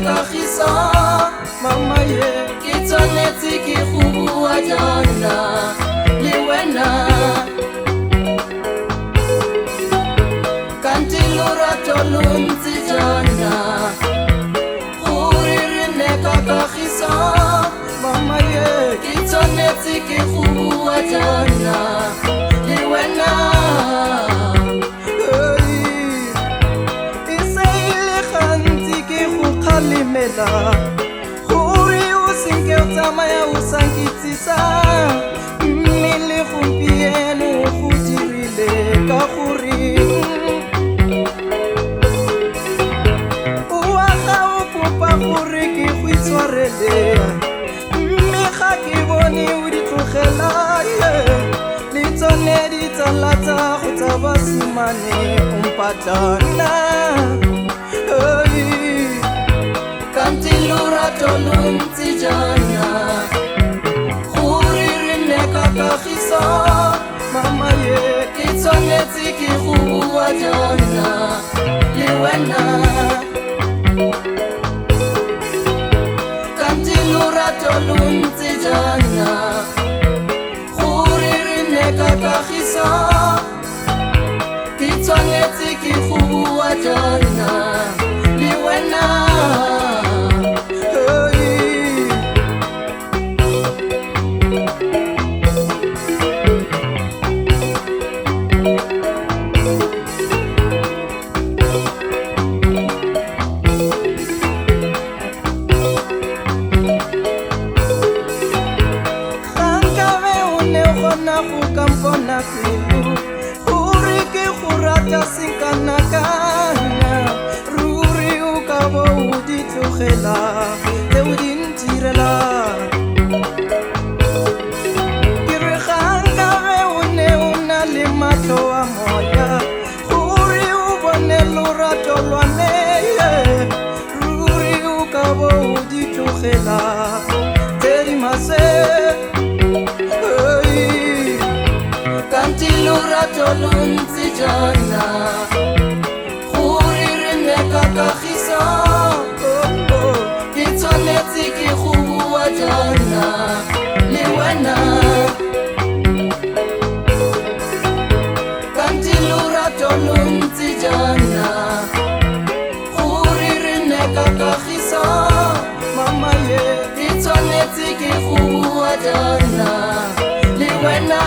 kagiso mama ye ke tshwanetse ke go bua jaana le wena kanti lorato lo ntse jaana gore re ne ka kagiso mama ye ke tshwanetse ke go bua jaana le wena gore o senke o tsamaya o sankitsisa mme le gompieno go dirile ka gore o aga o kopa gore ke go itshwarele mme ga ke bone o di tlogela le tsone di tsala tsa go tsa basimane o mpatlana kanti lorato lo ntse jaana gore re ne ka kagiso mama ye ke tshwanetse ke go bua jaana le wena kanti lorato lo ntse jaana gore re ne ka kagiso ke tshwanetse ke go bua jaana le wena go kampona pelo gore ke go rata senkanakana ruri o ka bo o di tlogela le o di ntirela ke re gankabe o ne o na le matlho a moya gore o bone lorato lwane ruri o ka bo o di tlogela terimase kanti lorato lo ntse jaana gore re ne ka kagiso ke tshwanetse ke go bua jaana le wena kanti lorato lo ntse jaana gore re ne ka kagiso mama ye ke tshwanetse ke go bua jaana le wena